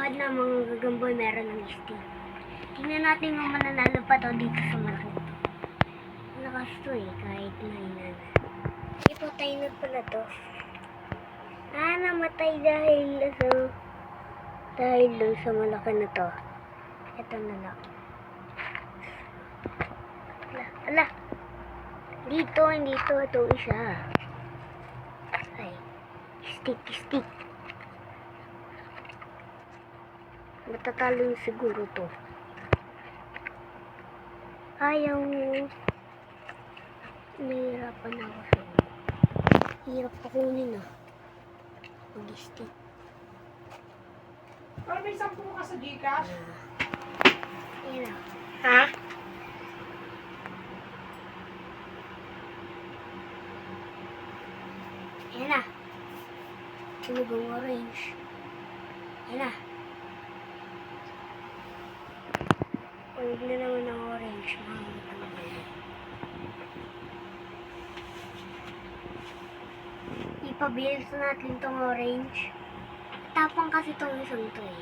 Agad na mga gagamboy meron ng stick. Tingnan natin kung mananalo pa to dito sa malaki to. Malakas to kahit na inana. Ipatay na pala to. Namatay dahil dun sa malaki na to. Ito na lang. Ala. Dito, hindi to. Ito isa. Ay. Stick. Matatalo siguro to. Ayaw. Nahihirapan ako sa inyo. Hirap pa kunin mag-stick. Parang may 10 ka sa Gcash. Ayan na. Ha? Ayan na. Tulog ang orange. Ayan na. Tulog na naman ang orange. Ipabilis natin tong orange. Tapang kasi tong isang to Ayan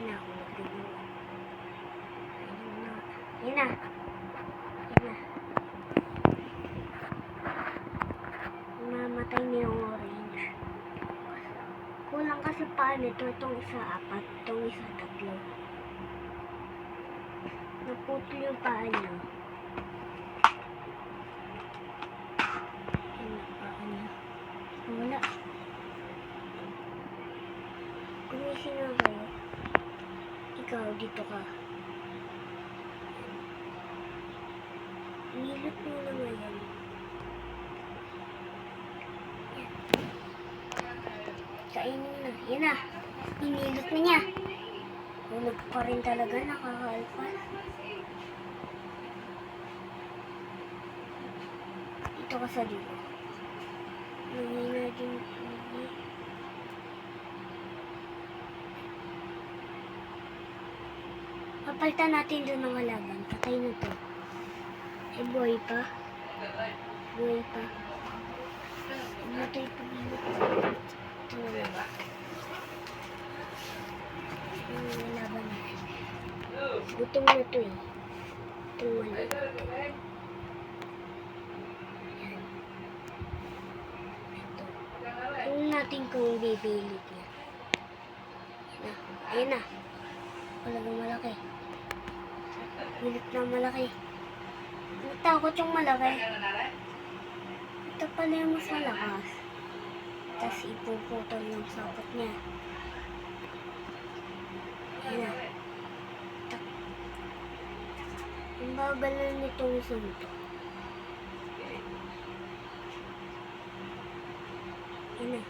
na. Ayan na. Mamatay na yung orange. Kulang kasi pa nito. Itong isa 4, itong isa 3. Naputol yung paa niya. Ayan na paa niya. Wala. Gumising na kayo. Ikaw, dito ka. Nilot mo na ngayon. Kainin na. Yan na. Inilot na niya. Hulog pa rin talaga. Nakakaalpas. Ito ka sa dito. Nangina din. Papalitan natin doon ng alaban. Patay na to. Eh, buhay pa. Matay pa dito. Ito na lang. Laban na. Gutom na to Itong maliit. Yan. Ito. Tingnan natin kung bibilit niya. Ayan na. Talagang malaki. Bilit na malaki. Natakot yung malaki. Ito pala yung mas malakas. Tapos ipuputol yung sakot niya. Ayan na. Ang bagal na nitong isang ito. Ayan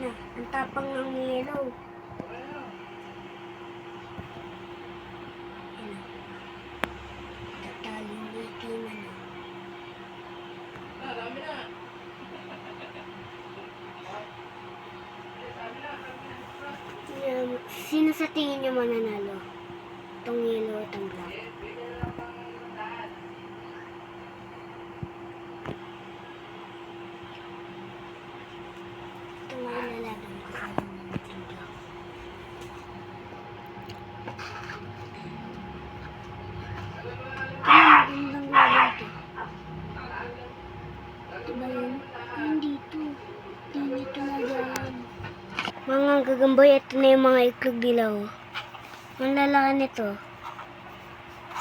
na. Ang tapang ng yellow. Ayan na. Tataling itiman na. Sino sa tingin niyo mananalo? Itong yellow at ang black. Ito nga ilalaban ko sa yung black. Magandang laban ito. Ito ba yun? Nandito. Dito na yan. Mga gagamboy, ito na yung mga itlog nila Ang lalaki nito.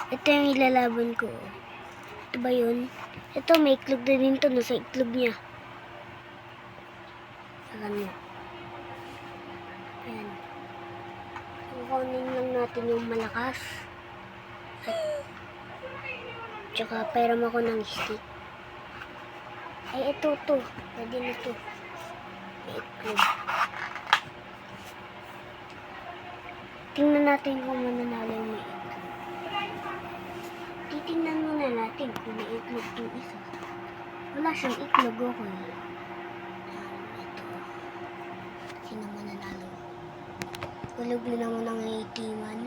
Ito yung ilalaban ko Ito ba yun? Ito may itlog na din to nasa itlog niya. Saka niya. Ayan. Kukunin lang natin yung malakas. Tsaka pairam ako ng stick. Ay ito to. Pwede na to. May itlog. Tingnan natin kung mananalo yung may itlog. Titingnan muna natin kung may itlog itong isa. Wala siyang itlog Ito. Sino mananalo? Hulog na naman ang itiman.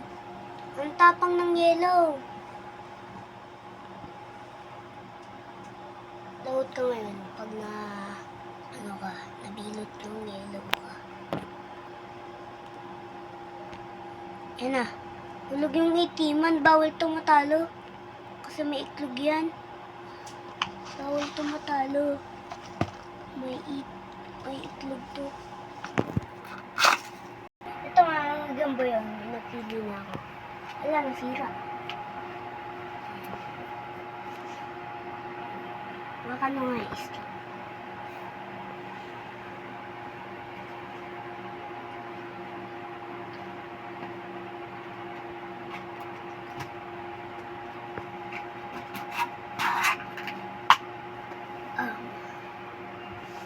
Ang tapang ng yellow. Load ka ngayon pag nabilot ng yellow ka. Yan na. Hulog yung itiman. Bawal tumatalo. Kasi may itlog yan. Bawal tumatalo. May itlog to. Ito mga gambo yun. Napili na ako. Wala, nasira. Baka na nga isto.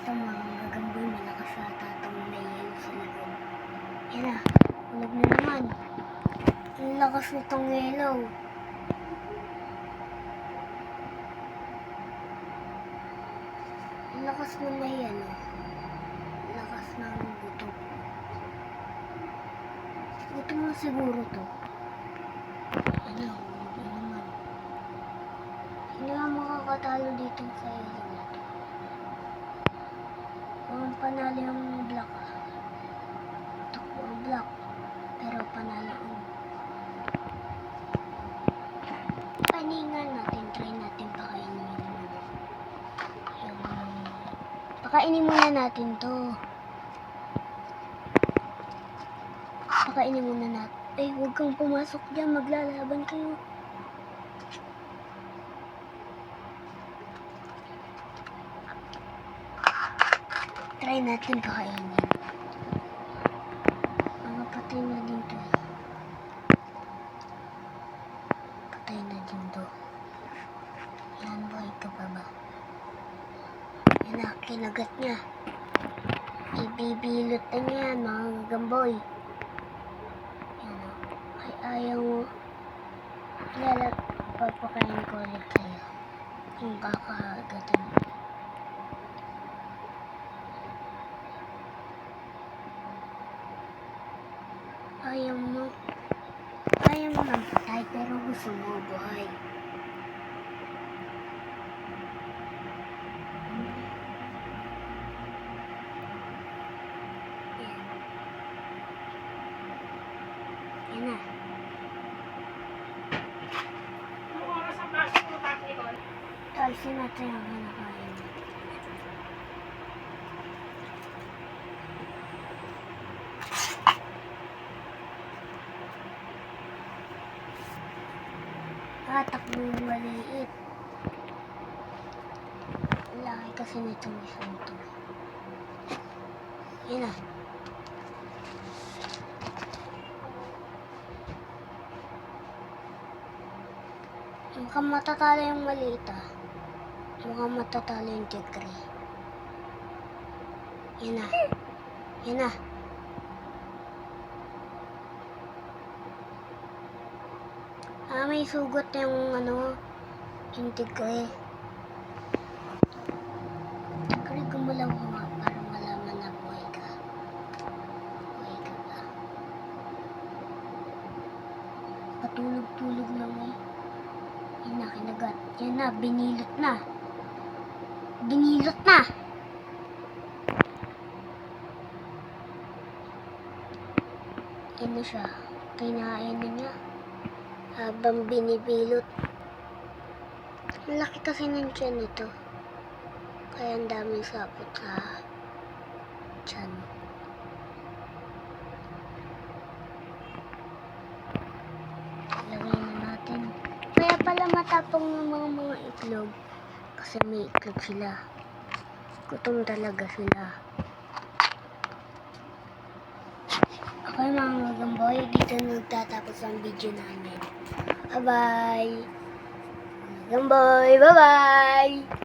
Ito mga gagamboy, malakas ata itong may yelo sa likod. Yan na, ulag na naman. Ang lakas nitong yelo. Ang lakas na may ano. Lakas ng buto. Buto mo siguro to. Ano, ulag na naman. Hindi nga makakatalo dito sa yelo na to. Kung panalo yung black takbo ang black, pero panalo ang paningan natin, try natin pakainin pakainin muna natin to. Pakainin muna natin. Huwag kang pumasok dyan, maglalaban kayo. Try natin pakainin. Mga patay na din to. Patay na din to. Yan, buhay ka pa ba? Yan na, kinagat niya. Ibibilot na niya, mga gamboy. Yan o. Ay, ayaw mo. Papakain ko ulit sa'yo. Kung kakagatin mo. Ayaw mo nang patay, pero gusto mo buhay. Yan na. Ano oras ang pasok mo, Papi, Nicole? Talsin natin ang kinakain. Takbo yung maliit. Laki kasi nitong isang to. Yan na. Mukhang matatalo yung maliit ah. Mukhang matatalo yung tigre. Yan na. Yan na. May sugot yung ano, yung tigre. Tigre, gumalaw ko nga para malaman na buhay ka. Buhay ka ba? Patulog-tulog na may. Yan na, kinagat. Yan na, binilot na. Binilot na! Yan na siya. Kinain na niya. Habang binibilot. Ang laki kasi ng tiyan nito. Kaya ang daming sapot sa tiyan. Lagay na natin. Kaya pala matapang ng mga itlog. Kasi may itlog sila. Gutom talaga sila. Okay mga gamboy, dito nagtatapos ang video namin. Bye-bye! Gamboy, bye-bye!